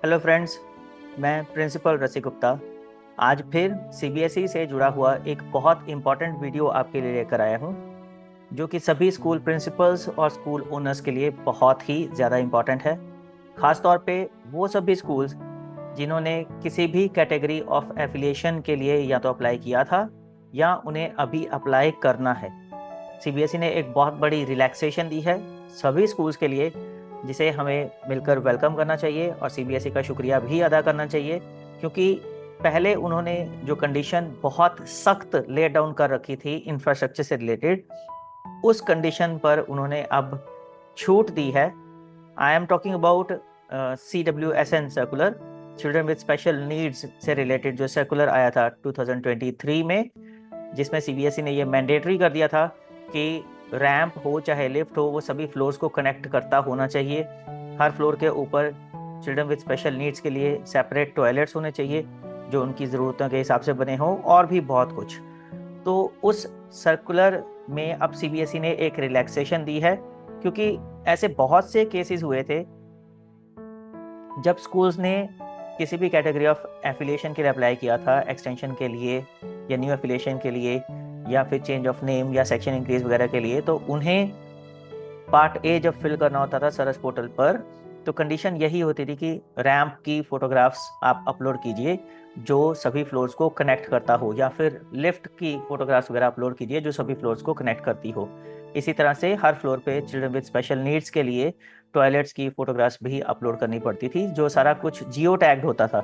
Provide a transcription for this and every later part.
Hello friends, मैं principal Rasik Gupta आज फिर सीबीएसई से जुड़ा हुआ एक बहुत इम्पॉर्टेंट वीडियो आपके लिए लेकर आया हूँ, जो कि सभी स्कूल प्रिंसिपल्स और स्कूल ओनर्स के लिए बहुत ही ज़्यादा इम्पॉर्टेंट है। ख़ास तौर पे वो सभी स्कूल्स जिन्होंने किसी भी कैटेगरी ऑफ एफिलिएशन के लिए या तो अप्लाई किया था या उन्हें अभी अप्लाई करना है। सीबीएसई ने एक बहुत बड़ी रिलैक्सेशन दी है सभी स्कूल्स के लिए, जिसे हमें मिलकर वेलकम करना चाहिए और सीबीएसई का शुक्रिया भी अदा करना चाहिए, क्योंकि पहले उन्होंने जो कंडीशन बहुत सख्त ले डाउन कर रखी थी इंफ्रास्ट्रक्चर से रिलेटेड, उस कंडीशन पर उन्होंने अब छूट दी है। I am talking about CWSN circular, children with special needs से रिलेटेड जो सर्कुलर आया था 2023 में, जिसमें सीबीएसई ने ये मैंडेटरी कर दिया था कि रैंप हो चाहे लिफ्ट हो, वो सभी फ्लोर्स को कनेक्ट करता होना चाहिए। हर फ्लोर के ऊपर चिल्ड्रन विद स्पेशल नीड्स के लिए सेपरेट टॉयलेट्स होने चाहिए जो उनकी ज़रूरतों के हिसाब से बने हों, और भी बहुत कुछ। तो उस सर्कुलर में अब सीबीएसई ने एक रिलैक्सेशन दी है, क्योंकि ऐसे बहुत से केसेस हुए थे जब स्कूल्स ने किसी भी कैटेगरी ऑफ एफिलिएशन के लिए अप्लाई किया था, एक्सटेंशन के लिए या न्यू एफिलिएशन के लिए या फिर चेंज ऑफ नेम या सेक्शन इंक्रीज वगैरह के लिए, तो उन्हें पार्ट ए जब फिल करना होता था सरस पोर्टल पर, तो कंडीशन यही होती थी कि रैंप की फोटोग्राफ्स आप अपलोड कीजिए जो सभी फ्लोर्स को कनेक्ट करता हो, या फिर लिफ्ट की फोटोग्राफ्स वगैरह अपलोड कीजिए जो सभी फ्लोर्स को कनेक्ट करती हो। इसी तरह से हर फ्लोर पे चिल्ड्रन विद स्पेशल नीड्स के लिए टॉयलेट्स की फोटोग्राफ्स भी अपलोड करनी पड़ती थी, जो सारा कुछ जियो टैग्ड होता था।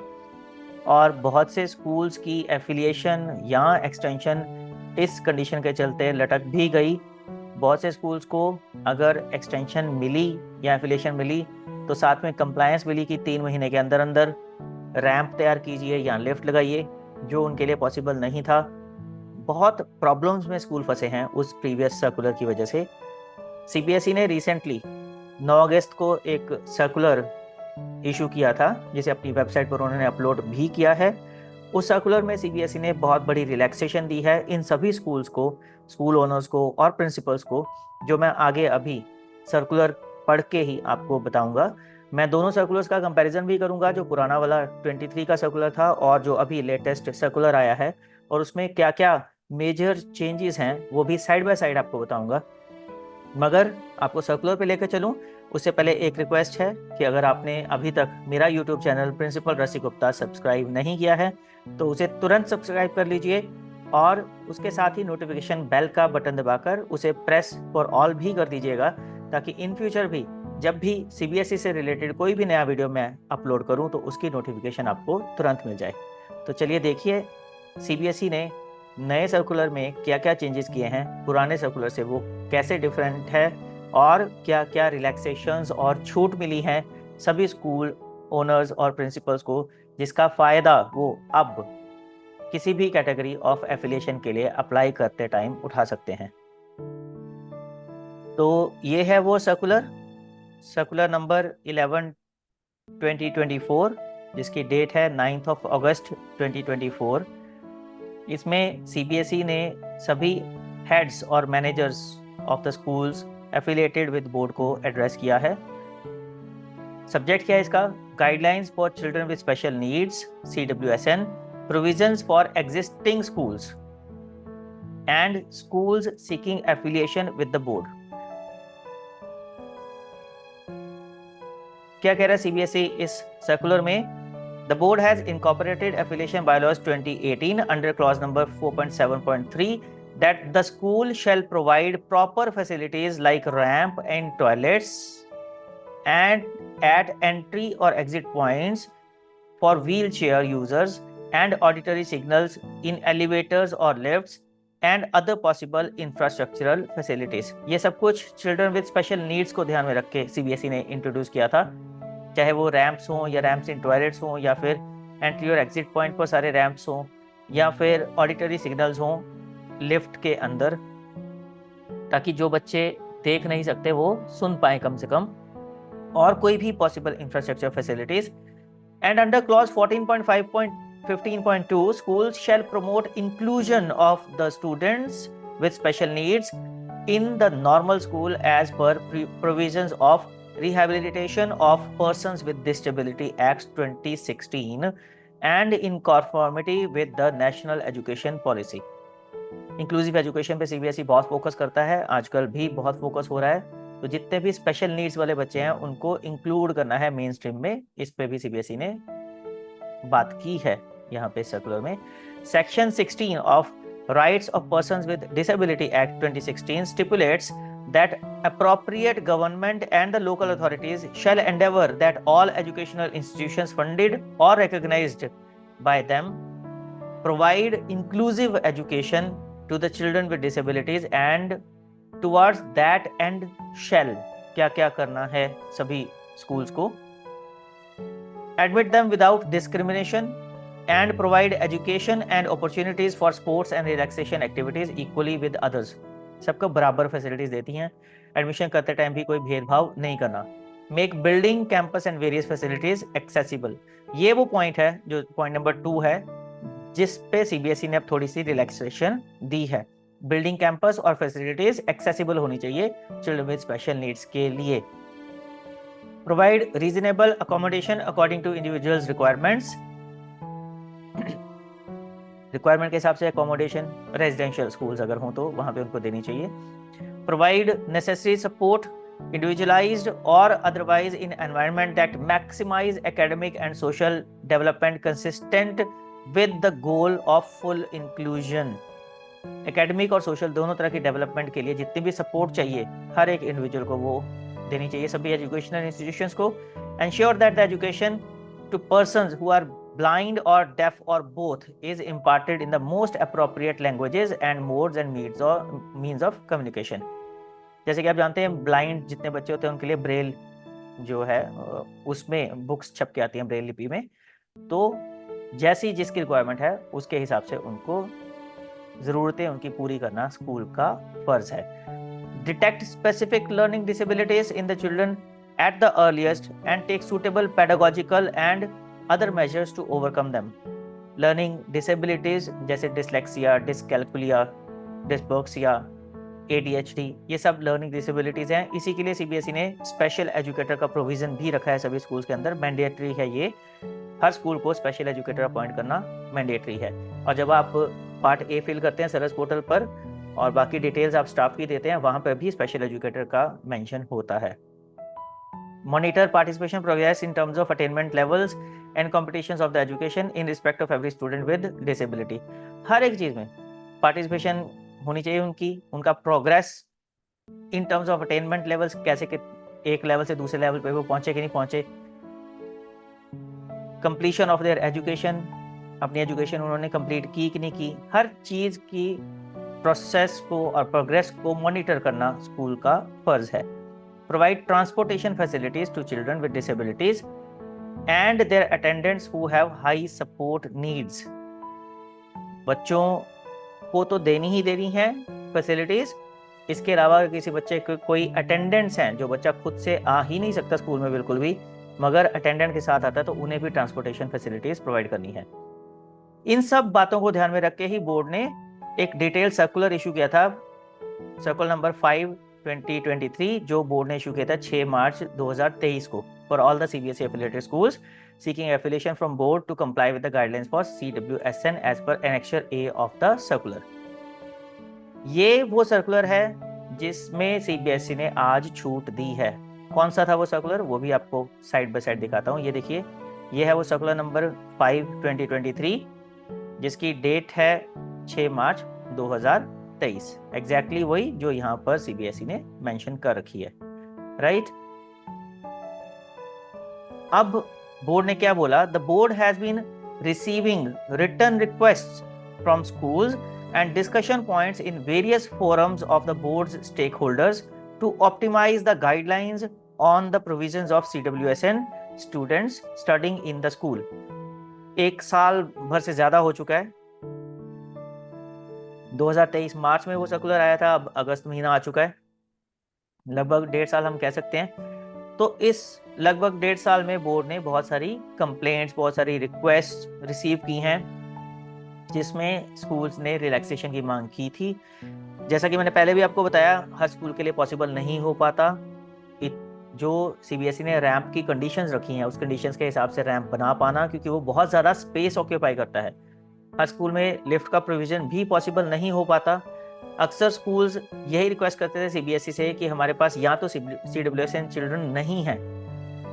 और बहुत से स्कूल्स की एफिलिएशन या एक्सटेंशन इस कंडीशन के चलते लटक भी गई। बहुत से स्कूल्स को अगर एक्सटेंशन मिली या एफिलिएशन मिली तो साथ में कंप्लायंस मिली कि 3 महीने के अंदर अंदर रैंप तैयार कीजिए या लिफ्ट लगाइए, जो उनके लिए पॉसिबल नहीं था। बहुत प्रॉब्लम्स में स्कूल फंसे हैं उस प्रीवियस सर्कुलर की वजह से। सीबीएसई ने रिसेंटली 9 अगस्त को एक सर्कुलर इशू किया था, जिसे अपनी वेबसाइट पर उन्होंने अपलोड भी किया है। उस सर्कुलर में सीबीएसई ने बहुत बड़ी रिलैक्सेशन दी है इन सभी स्कूल्स को, स्कूल ओनर्स को और प्रिंसिपल्स को, जो मैं आगे अभी सर्कुलर पढ़ के ही आपको बताऊंगा। मैं दोनों सर्कुलर्स का कंपैरिजन भी करूंगा, जो पुराना वाला 23 का सर्कुलर था और जो अभी लेटेस्ट सर्कुलर आया है, और उसमें क्या क्या मेजर चेंजेस हैं वो भी साइड बाय साइड आपको बताऊंगा। मगर आपको सर्कुलर पे लेकर चलूं उससे पहले एक रिक्वेस्ट है कि अगर आपने अभी तक मेरा YouTube channel principal Rasik Gupta subscribe नहीं किया है तो उसे तुरंत सब्सक्राइब कर लीजिए, और उसके साथ ही नोटिफिकेशन बेल का बटन दबाकर उसे प्रेस फॉर ऑल भी कर दीजिएगा, ताकि इन फ्यूचर भी जब भी सीबीएसई से रिलेटेड कोई भी नया वीडियो मैं अपलोड करूं तो उसकी नोटिफिकेशन आपको तुरंत मिल जाए। तो चलिए देखिए सीबीएसई ने नए सर्कुलर में क्या क्या चेंजेस किए हैं, पुराने सर्कुलर से वो कैसे डिफरेंट है, और क्या क्या रिलैक्सेशंस और छूट मिली हैं सभी स्कूल ओनर्स और प्रिंसिपल्स को, जिसका फ़ायदा वो अब किसी भी कैटेगरी ऑफ एफिलिएशन के लिए अप्लाई करते टाइम उठा सकते हैं। तो ये है वो सर्कुलर, सर्कुलर नंबर 11/2024, जिसकी डेट है 9 अगस्त 2024। इसमें सीबीएसई ने सभी हेड्स और managers of the schools affiliated with board को एड्रेस किया है। सब्जेक्ट क्या है इसका? Guidelines for children with special needs CWSN, provisions for existing schools and schools seeking affiliation with the board. क्या कह रहा है सीबीएसई इस सर्कुलर में? The board has incorporated affiliation bylaws 2018 under clause number 4.7.3 that the school shall provide proper facilities like ramp and toilets and at entry or exit points for wheelchair users and auditory signals in elevators or lifts and other possible infrastructural facilities। ये सब कुछ children with special needs को ध्यान में रख के CBSE ने introduce किया था, चाहे वो रैम्प्स हों या रैम्प्स इन टॉयलेट्स हों या फिर एंट्री और एग्जिट पॉइंट पर सारे रैम्प्स हों या फिर ऑडिटरी सिग्नल्स हों लिफ्ट के अंदर, ताकि जो बच्चे देख नहीं सकते वो सुन पाए कम से कम, और कोई भी possible infrastructure facilities. And under clause 14.5.15.2 schools shall promote inclusion of the students with special needs in the normal school as per provisions of Rehabilitation of Persons with Disability Act 2016 and in conformity with the National Education Policy। Inclusive education पे CBSE बहुत focus करता है, आजकल भी बहुत focus हो रहा है। तो जितने भी स्पेशल नीड्स वाले बच्चे हैं उनको इंक्लूड करना है मेन स्ट्रीम में, इस पे भी सीबीएसई ने बात की है यहाँ पे सर्कुलर में। Section 16 of rights of persons with disability act 2016 स्टिपुलेट्स that appropriate government and the local authorities shall endeavor that all educational institutions funded or recognized by them provide inclusive education to the children with disabilities, and towards that end shall क्या क्या करना है सभी schools को, admit them without discrimination and provide education and opportunities for sports and relaxation activities equally with others। सबको बराबर facilities देती हैं, एडमिशन करते टाइम भी कोई भेदभाव नहीं करना। Make building campus and various facilities accessible, ये वो पॉइंट है जो पॉइंट नंबर 2 है जिस पे सीबीएसई ने अब थोड़ी सी रिलैक्सेशन दी है। बिल्डिंग कैंपस और फैसिलिटीज एक्सेसिबल होनी चाहिए चिल्ड्रन विद स्पेशल नीड्स के लिए। Provide reasonable accommodation according to individuals requirements, requirement के हिसाब से अकोमोडेशन रेजिडेंशियल स्कूल्स अगर हों तो वहां पे उनको देनी चाहिए। प्रोवाइड नेसेसरी सपोर्ट इंडिविजुअलाइज्ड और otherwise in environment that maximise academic and social development consistent with the goal of full inclusion. Academic और सोशल दोनों तरह की डेवलपमेंट के लिए जितनी भी सपोर्ट चाहिए हर एक इंडिविजुअल को वो देनी चाहिए सभी एजुकेशनल इंस्टीट्यूशंस को। Ensure that the education to persons who are blind or deaf or both is imparted in the most appropriate languages and modes and means of communication। जैसे कि आप जानते हैं ब्लाइंड जितने बच्चे होते हैं उनके लिए ब्रेल जो है उसमें बुक्स छप के आती हैं ब्रेल लिपि में, तो जैसी जिसकी रिक्वायरमेंट है उसके हिसाब से उनको ज़रूरतें उनकी पूरी करना स्कूल का फर्ज है। Detect specific learning disabilities in the children at the earliest and take suitable pedagogical and other measures to overcome them। learning disabilities जैसे dyslexia, dyscalculia, dyslexia, ADHD, ये सब learning disabilities हैं। इसी के लिए सीबीएसई ने स्पेशल एजुकेटर का provision भी रखा है सभी स्कूल्स के अंदर, मैंडेटरी है ये, हर स्कूल को स्पेशल एजुकेटर अपॉइंट करना मैंडेटरी है। और जब आप पार्ट ए फिल करते हैं सरस पोर्टल पर और बाकी डिटेल्स आप स्टाफ की देते हैं वहां पर भी स्पेशल एजुकेटर का मेंशन होता है। monitor participation progress in terms of attainment levels and competitions of the education in respect of every student with disability। हर एक चीज में पार्टिसिपेशन होनी चाहिए उनका progress in terms of attainment levels, कैसे कि एक लेवल से दूसरे लेवल पे वो पहुंचे कि नहीं पहुंचे, कंप्लीशन ऑफ देयर एजुकेशन, अपनी एजुकेशन उन्होंने कंप्लीट की कि नहीं की, हर चीज की प्रोसेस को और प्रोग्रेस को मॉनिटर करना स्कूल का फर्ज है। Provide transportation facilities to children with disabilities and their attendants who have high support needs। बच्चों को तो देनी ही देनी है फैसिलिटीज, इसके अलावा किसी बच्चे को कोई अटेंडेंट्स हैं जो बच्चा खुद से आ ही नहीं सकता स्कूल में बिल्कुल भी, मगर अटेंडेंट के साथ आता है तो उन्हें भी ट्रांसपोर्टेशन फैसिलिटीज प्रोवाइड करनी है। इन सब बातों को ध्यान में रख के ही बोर्ड ने एक डिटेल सर्कुलर इशू किया था, सर्कुलर नंबर 5/2023, जो बोर्ड ने इशू किया था 6 मार्च 2023 को, for all the CBSE affiliated schools seeking affiliation from board to comply with the guidelines for CWSN as per annexure A of the circular. ये वो सर्कुलर है जिसमें सीबीएसई ने आज छूट दी है। कौन सा था वो सर्कुलर, वो भी आपको साइड बाय साइड दिखाता हूँ। ये देखिए, ये है वो सर्कुलर नंबर 5/2023 जिसकी डेट है 6 मार्च 2023, एग्जैक्टली वही जो यहाँ पर सीबीएसई ने मेंशन कर रखी है, राइट। अब बोर्ड ने क्या बोला, the board has been receiving return requests from schools and discussion points in various forums of the board's stakeholders to optimize the guidelines on the provisions of CWSN students studying in the school। एक साल भर से ज्यादा हो चुका है, 2023 मार्च में वो सर्कुलर आया था, अब अगस्त महीना आ चुका है, लगभग 1.5 साल हम कह सकते हैं। तो इस लगभग 1.5 साल में बोर्ड ने बहुत सारी कंप्लेंट्स, बहुत सारी रिक्वेस्ट रिसीव की हैं जिसमें स्कूल्स ने रिलैक्सेशन की मांग की थी। जैसा कि मैंने पहले भी आपको बताया, हर स्कूल के लिए पॉसिबल नहीं हो पाता जो सीबीएसई ने रैंप की कंडीशंस रखी हैं उस कंडीशंस के हिसाब से रैंप बना पाना, क्योंकि वो बहुत ज़्यादा स्पेस ऑक्यूपाई करता है। हर स्कूल में लिफ्ट का प्रोविज़न भी पॉसिबल नहीं हो पाता। अक्सर स्कूल्स यही रिक्वेस्ट करते थे सीबीएसई से कि हमारे पास या तो CWSN चिल्ड्रन नहीं हैं,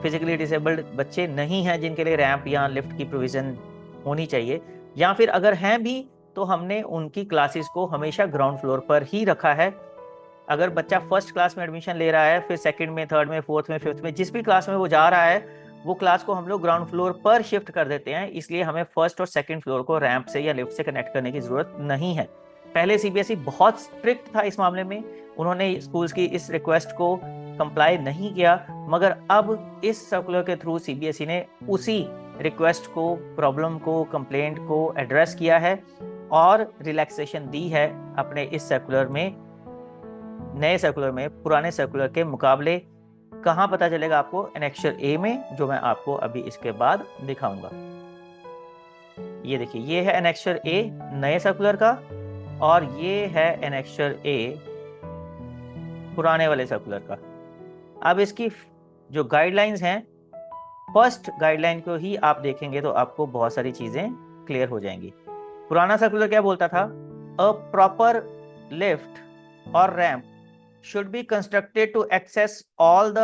फिजिकली डिसेबल्ड बच्चे नहीं हैं जिनके लिए रैंप या लिफ्ट की प्रोविज़न होनी चाहिए, या फिर अगर हैं भी तो हमने उनकी क्लासेस को हमेशा ग्राउंड फ्लोर पर ही रखा है। अगर बच्चा फर्स्ट क्लास में एडमिशन ले रहा है, फिर सेकंड में, थर्ड में, फोर्थ में, फिफ्थ में, जिस भी क्लास में वो जा रहा है, वो क्लास को हम लोग ग्राउंड फ्लोर पर शिफ्ट कर देते हैं। इसलिए हमें फर्स्ट और सेकंड फ्लोर को रैंप से या लिफ्ट से कनेक्ट करने की जरूरत नहीं है। पहले सीबीएसई बहुत स्ट्रिक्ट था इस मामले में, उन्होंने स्कूल्स की इस रिक्वेस्ट को कंप्लाई नहीं किया, मगर अब इस सर्कुलर के थ्रू सीबीएसई ने उसी रिक्वेस्ट को, प्रॉब्लम को, कंप्लेंट को एड्रेस किया है और रिलैक्सेशन दी है अपने इस सर्कुलर में। नए सर्कुलर में पुराने सर्कुलर के मुकाबले कहाँ पता चलेगा आपको? एनेक्सर ए में, जो मैं आपको अभी इसके बाद दिखाऊंगा। ये देखिए, ये है एनेक्सर ए नए सर्कुलर का, और ये है एनेक्सर ए पुराने वाले सर्कुलर का। अब इसकी जो गाइडलाइंस हैं, फर्स्ट गाइडलाइन को ही आप देखेंगे तो आपको बहुत सारी चीजें क्लियर हो जाएंगी। पुराना सर्कुलर क्या बोलता था? अ प्रॉपर लिफ्ट और ramp should be constructed to access all the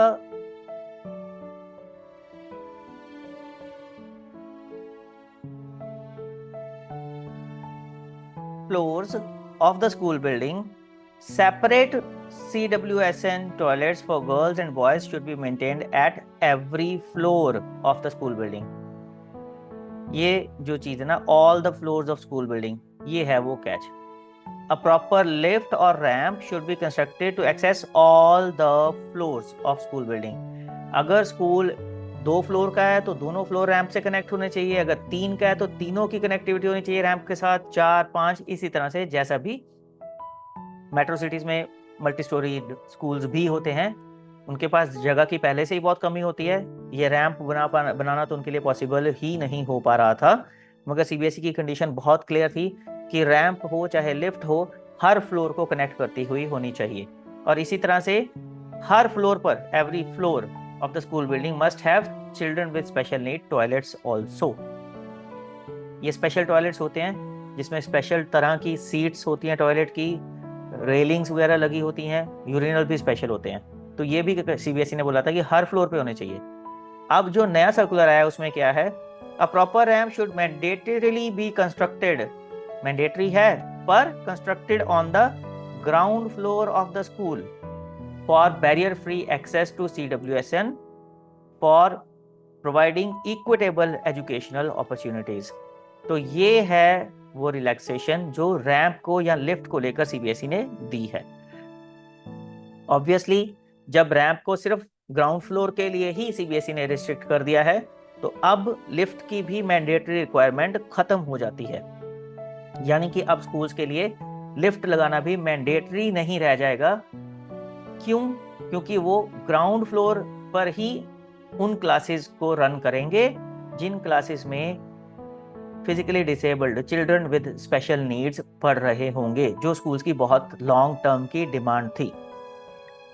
floors of the school building. Separate CWSN toilets for girls and boys should be maintained at every floor of the school building. ये जो चीज है ना, all the floors of school building, ये है वो catch. A proper lift or ramp should be constructed to access all the floors of school building. अगर school 2 floor का है तो दोनों फ्लोर रैंप से कनेक्ट होने चाहिए, अगर 3 का है तो तीनों की कनेक्टिविटी होनी चाहिए रैंप के साथ, 4, 5, इसी तरह से। जैसा भी मेट्रो सिटीज में मल्टी स्टोरी स्कूल्स भी होते हैं, उनके पास जगह की पहले से ही बहुत कमी होती है, ये रैंप बनाना तो उनके लिए पॉसिबल ही नहीं हो पा रहा था। मगर सीबीएसई की कंडीशन बहुत क्लियर थी कि रैंप हो चाहे लिफ्ट हो, हर फ्लोर को कनेक्ट करती हुई होनी चाहिए। और इसी तरह से हर फ्लोर पर, every floor of the school building must have children with special need toilets also. ये स्पेशल टॉयलेट्स होते हैं जिसमें स्पेशल तरह की सीट्स होती हैं, टॉयलेट की रेलिंग्स वगैरह लगी होती हैं, यूरिनल भी स्पेशल होते हैं। तो ये भी सीबीएसई ने बोला था कि हर फ्लोर पे होने चाहिए। अब जो नया सर्कुलर आया उसमें क्या है? A proper ramp should mandatorily be constructed, mandatory है पर constructed on the ground floor of the school for barrier free access to CWSN for providing equitable educational opportunities. तो ये है वो रिलैक्सेशन जो रैंप को या लिफ्ट को लेकर सीबीएसई ने दी है। ऑब्वियसली जब रैंप को सिर्फ ग्राउंड फ्लोर के लिए ही सीबीएसई ने रिस्ट्रिक्ट कर दिया है, तो अब लिफ्ट की भी मैंडेटरी रिक्वायरमेंट खत्म हो जाती है। यानी कि अब स्कूल्स के लिए लिफ्ट लगाना भी मैंडेटरी नहीं रह जाएगा। क्यों? क्योंकि वो ग्राउंड फ्लोर पर ही उन क्लासेस को रन करेंगे जिन क्लासेस में physically disabled children with special needs पढ़ रहे होंगे, जो स्कूल्स की बहुत लॉन्ग टर्म की डिमांड थी।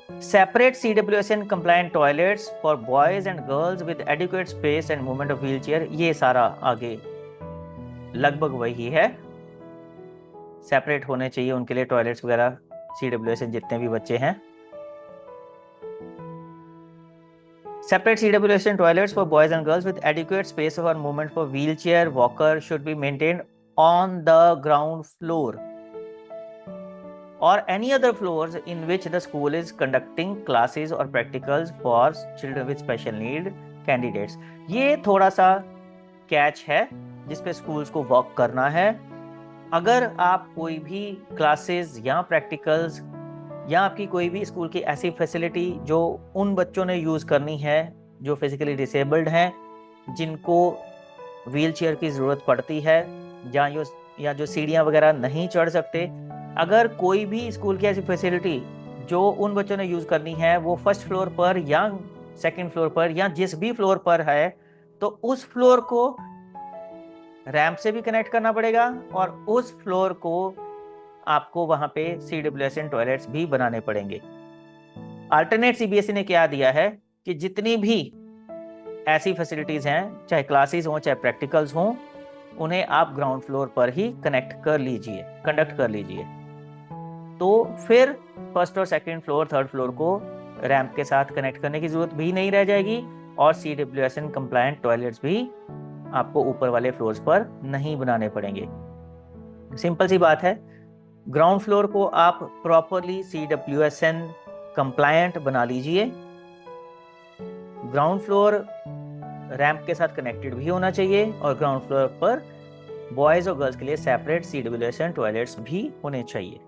Separate CWSN compliant toilets for boys and girls with adequate space and movement of wheelchair, ये सारा आगे लगभग वही है। सेपरेट होने चाहिए उनके लिए टॉयलेट्स वगैरह, CWSN जितने भी बच्चे हैं। Separate CWSN toilets for boys and girls with adequate space for movement for wheelchair walker should be maintained on the ground floor or any other floors in which the school is conducting classes or practicals for children with special need candidates. ये थोड़ा सा catch है जिस पे schools को work करना है। अगर आप कोई भी क्लासेस या प्रैक्टिकल्स या आपकी कोई भी स्कूल की ऐसी फैसिलिटी जो उन बच्चों ने यूज़ करनी है जो फिजिकली डिसेबल्ड हैं, जिनको व्हीलचेयर की ज़रूरत पड़ती है, या जो सीढ़ियाँ वगैरह नहीं चढ़ सकते, अगर कोई भी स्कूल की ऐसी फैसिलिटी जो उन बच्चों ने यूज़ करनी है वो फर्स्ट फ्लोर पर या सेकंड फ्लोर पर या जिस भी फ्लोर पर है, तो उस फ्लोर को रैंप से भी कनेक्ट करना पड़ेगा और उस फ्लोर को आपको वहां पे CWSN टॉयलेट्स भी बनाने पड़ेंगे। अल्टरनेट सीबीएसई ने क्या दिया है कि जितनी भी ऐसी फैसिलिटीज हैं, चाहे क्लासेस हों चाहे प्रैक्टिकल्स हों, उन्हें आप ग्राउंड फ्लोर पर ही कंडक्ट कर लीजिए। तो फिर फर्स्ट और सेकंड फ्लोर, थर्ड फ्लोर को रैंप के साथ कनेक्ट करने की जरूरत भी नहीं रह जाएगी, और CWSN कंप्लायंट टॉयलेट्स भी आपको ऊपर वाले फ्लोर्स पर नहीं बनाने पड़ेंगे। सिंपल सी बात है, ग्राउंड फ्लोर को आप प्रॉपरली CWSN कंप्लायंट बना लीजिए। ग्राउंड फ्लोर रैंप के साथ कनेक्टेड भी होना चाहिए, और ग्राउंड फ्लोर पर बॉयज और गर्ल्स के लिए सेपरेट CWSN टॉयलेट्स भी होने चाहिए।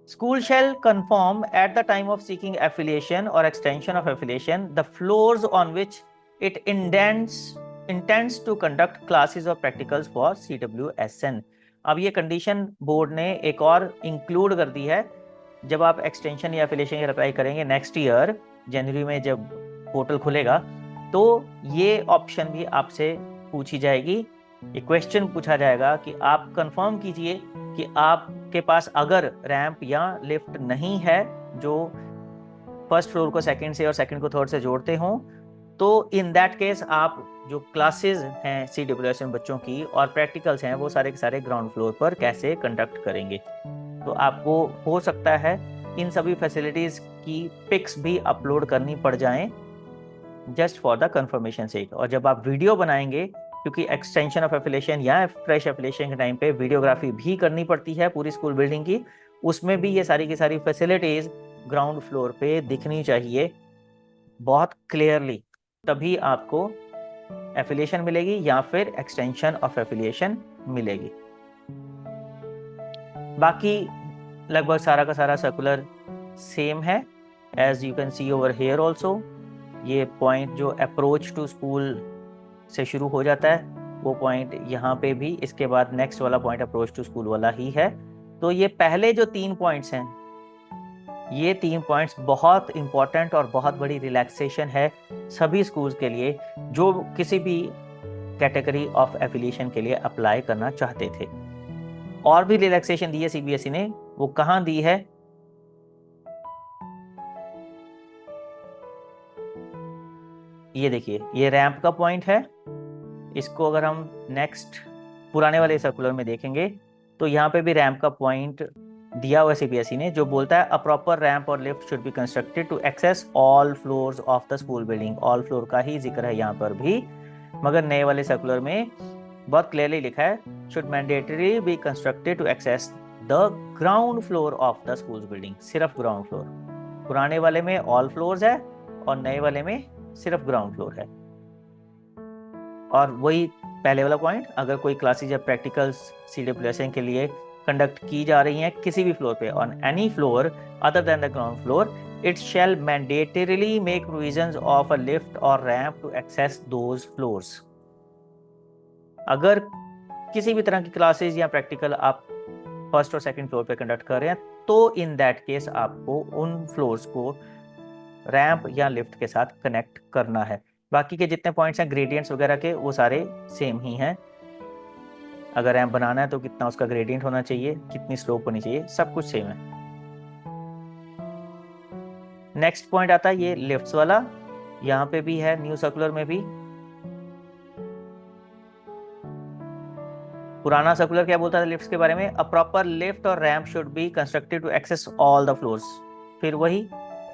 School shall confirm at the time of seeking affiliation or extension of affiliation the floors on which it intends to conduct classes or practicals for CWSN। अब ये condition board ने एक और include कर दी है। जब आप एक्सटेंशन या एफिलिएशन अप्लाई करेंगे नेक्स्ट ईयर जनवरी में, जब पोर्टल खुलेगा, तो ये ऑप्शन भी आपसे पूछी जाएगी। ये क्वेश्चन पूछा जाएगा कि आप कंफर्म कीजिए कि आपके पास अगर रैंप या लिफ्ट नहीं है जो फर्स्ट फ्लोर को सेकंड से और सेकंड को थर्ड से जोड़ते हों, तो इन दैट केस आप जो क्लासेस हैं CWSN बच्चों की और प्रैक्टिकल्स हैं वो सारे के सारे ग्राउंड फ्लोर पर कैसे कंडक्ट करेंगे। तो आपको हो सकता है इन सभी फैसिलिटीज की पिक्स भी अपलोड करनी पड़ जाएं जस्ट फॉर द कंफर्मेशन सेक। और जब आप वीडियो बनाएंगे, क्योंकि एक्सटेंशन ऑफ एफिलिएशन या फ्रेश एफिलिएशन के टाइम पे वीडियोग्राफी भी करनी पड़ती है पूरी स्कूल बिल्डिंग की, उसमें भी ये सारी की सारी फैसिलिटीज ग्राउंड फ्लोर पे दिखनी चाहिए बहुत क्लियरली, तभी आपको एफिलिएशन मिलेगी या फिर एक्सटेंशन ऑफ एफिलिएशन मिलेगी। बाकी लगभग सारा का सारा सर्कुलर सेम है, as you can see over here also. ये पॉइंट जो अप्रोच टू स्कूल से शुरू हो जाता है वो पॉइंट यहाँ पे भी, इसके बाद नेक्स्ट वाला पॉइंट अप्रोच टू स्कूल वाला ही है। तो ये पहले जो 3 पॉइंट्स हैं, ये 3 पॉइंट्स बहुत इंपॉर्टेंट और बहुत बड़ी रिलैक्सेशन है सभी स्कूल्स के लिए जो किसी भी कैटेगरी ऑफ एफिलिएशन के लिए अप्लाई करना चाहते थे। और भी रिलैक्सेशन दी है CBSE ने, वो कहाँ दी है? ये देखिए, ये रैंप का पॉइंट है। इसको अगर हम नेक्स्ट पुराने वाले सर्कुलर में देखेंगे तो यहाँ पे भी रैंप का पॉइंट दिया हुआ CBSE ने, जो बोलता है अ प्रॉपर रैंप और lift should be constructed to access all floors of the school building. All floor का ही जिक्र है यहाँ पर भी, मगर नए वाले सर्कुलर में बहुत क्लियरली लिखा है should mandatory be constructed to access the ground floor of the school building. सिर्फ ग्राउंड फ्लोर। पुराने वाले में ऑल फ्लोर्स है और नए वाले में सिर्फ ग्राउंड फ्लोर है। और वही पहले वाला पॉइंट, अगर कोई क्लासेज या प्रैक्टिकल्स CWSN के लिए कंडक्ट की जा रही हैं किसी भी फ्लोर पे, on any floor other than the ground floor, it shall mandatorily make provisions of a lift और ramp to access those floors. अगर किसी भी तरह की क्लासेज या प्रैक्टिकल आप फर्स्ट और सेकंड फ्लोर पे कंडक्ट कर रहे हैं, तो इन दैट केस आपको उन फ्लोर्स को रैंप या लिफ्ट के साथ कनेक्ट करना है। बाकी के जितने पॉइंट्स हैं ग्रेडियंट्स वगैरह के, वो सारे सेम ही हैं। अगर रैंप बनाना है तो कितना उसका ग्रेडियंट होना चाहिए, कितनी स्लोप होनी चाहिए, सब कुछ सेम है। नेक्स्ट पॉइंट आता है ये लिफ्ट्स वाला, यहाँ पे भी है न्यू सर्कुलर में भी। पुराना सर्कुलर क्या बोलता था लिफ्ट्स के बारे में? अ प्रॉपर लिफ्ट और ramp should be constructed to access all the floors. फिर वही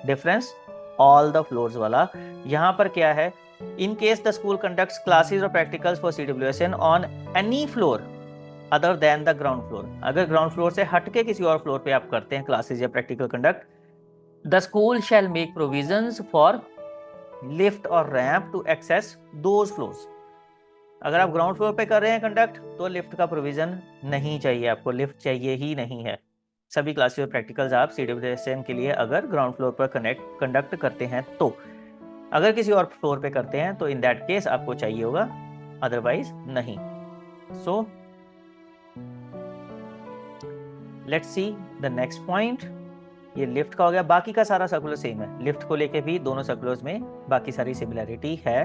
डिफरेंस, ऑल द फ्लोर्स वाला। यहाँ पर क्या है? In case the school conducts classes और practicals for CWSN on any floor other than the ground floor. अगर ग्राउंड फ्लोर से हटके किसी और फ्लोर पे आप करते हैं क्लासेस या practical conduct, the school shall make provisions for lift और ramp to access those floors. अगर आप ग्राउंड फ्लोर पे कर रहे हैं कंडक्ट, तो लिफ्ट का प्रोविजन नहीं चाहिए, आपको लिफ्ट चाहिए ही नहीं है। सभी क्लासेस और प्रैक्टिकल्स आप CWSN के लिए अगर ग्राउंड फ्लोर पर कंडक्ट करते हैं तो, अगर किसी और फ्लोर पे करते हैं तो इन दैट केस आपको चाहिए होगा, अदरवाइज नहीं। So let's see the next point. ये लिफ्ट का हो गया, बाकी का सारा सर्कुलर सेम है। लिफ्ट को लेके भी दोनों सर्कुलर्स में बाकी सारी सिमिलैरिटी है।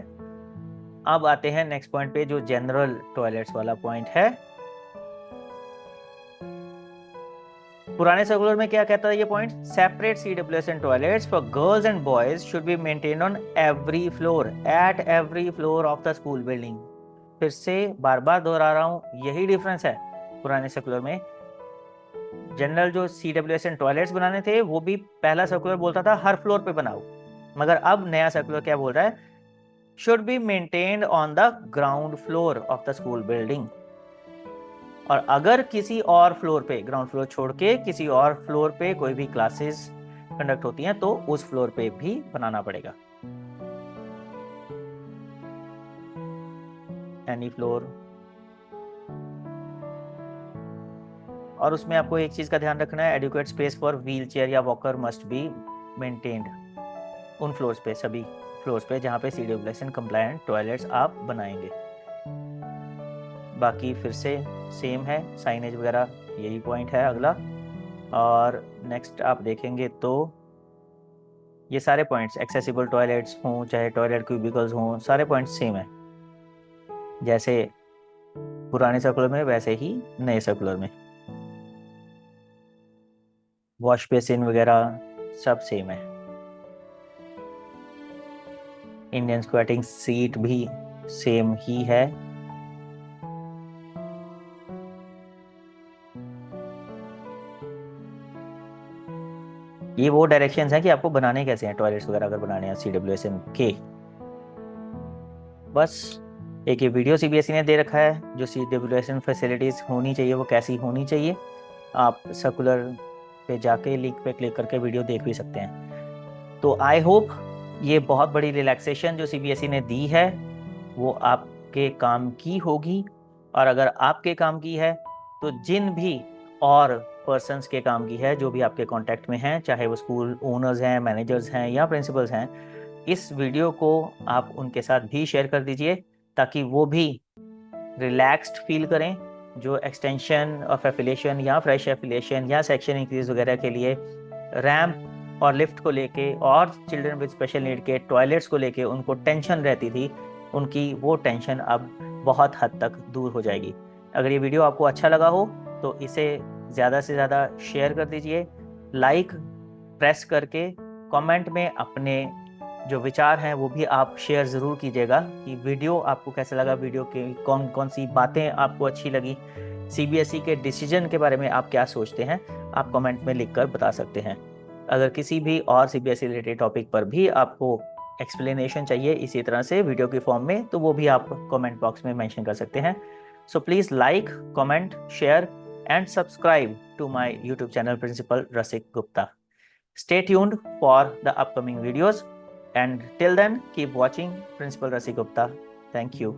अब आते हैं नेक्स्ट पॉइंट पे, जो जनरल टॉयलेट्स वाला पॉइंट है। पुराने सर्कुलर में क्या कहता है ये point, separate CWSN toilets for girls and boys should be maintained on every floor, at every floor of the school building. फिर से बार बार दोहरा रहा हूँ, यही डिफरेंस है। पुराने सर्कुलर में जनरल जो CWSN टॉयलेट्स बनाने थे वो भी पहला सर्कुलर बोलता था हर फ्लोर पे बनाओ, मगर अब नया सर्कुलर क्या बोल रहा है, should be maintained on the ground floor of the school building. और अगर किसी और फ्लोर पे, ग्राउंड फ्लोर छोड़ के किसी और फ्लोर पे कोई भी क्लासेस कंडक्ट होती हैं तो उस फ्लोर पे भी बनाना पड़ेगा, एनी फ्लोर। और उसमें आपको एक चीज का ध्यान रखना है, adequate space for wheel chair या वॉकर मस्ट बी मेंटेन्ड उन फ्लोर्स पे, सभी फ्लोर्स पे जहाँ पे CWSN कंप्लायंट टॉयलेट्स आप बनाएंगे। बाकी फिर से सेम है, साइनेज वगैरह यही पॉइंट है अगला। और नेक्स्ट आप देखेंगे तो ये सारे पॉइंट्स, एक्सेसिबल टॉयलेट्स हों चाहे टॉयलेट क्यूबिकल्स हों, सारे पॉइंट्स सेम है, जैसे पुराने सर्कुलर में वैसे ही नए सर्कुलर में। वॉश बेसिन वगैरह सब सेम है। इंडियन स्क्वाटिंग सीट भी सेम ही है। ये वो डायरेक्शंस हैं कि आपको बनाने कैसे हैं टॉयलेट्स वगैरह अगर बनाने हैं CWSN के। बस एक ये वीडियो CBSE ने दे रखा है, जो CWSN फैसिलिटीज़ होनी चाहिए वो कैसी होनी चाहिए। आप सर्कुलर पे जाके लिंक पे क्लिक करके वीडियो देख भी सकते हैं। तो आई होप ये बहुत बड़ी रिलैक्सेशन जो CBSE ने दी है वो आपके काम की होगी, और अगर आपके काम की है तो जिन भी और पर्सन्स के काम की है जो भी आपके कांटेक्ट में हैं, चाहे वो स्कूल ओनर्स हैं, मैनेजर्स हैं या प्रिंसिपल्स हैं, इस वीडियो को आप उनके साथ भी शेयर कर दीजिए ताकि वो भी रिलैक्स्ड फील करें। जो एक्सटेंशन ऑफ एफिलिएशन या फ्रेश एफिलिएशन या सेक्शन इंक्रीज वगैरह के लिए रैम्प और लिफ्ट को लेके और चिल्ड्रन विद स्पेशल नीड के टॉयलेट्स को लेके उनको टेंशन रहती थी, उनकी वो टेंशन अब बहुत हद तक दूर हो जाएगी। अगर ये वीडियो आपको अच्छा लगा हो तो इसे ज़्यादा से ज़्यादा शेयर कर दीजिए, लाइक प्रेस करके कमेंट में अपने जो विचार हैं वो भी आप शेयर ज़रूर कीजिएगा कि वीडियो आपको कैसा लगा, वीडियो के कौन कौन सी बातें आपको अच्छी लगी, CBSE के डिसीजन के बारे में आप क्या सोचते हैं, आप कमेंट में लिखकर बता सकते हैं। अगर किसी भी और CBSE रिलेटेड टॉपिक पर भी आपको एक्सप्लेनेशन चाहिए इसी तरह से वीडियो की फॉर्म में, तो वो भी आप कमेंट बॉक्स में मेंशन कर सकते हैं। So please like, comment, share and subscribe to my YouTube channel principal Rasik Gupta. Stay tuned for the upcoming videos, and till then keep watching Principal Rasi Gupta. Thank you.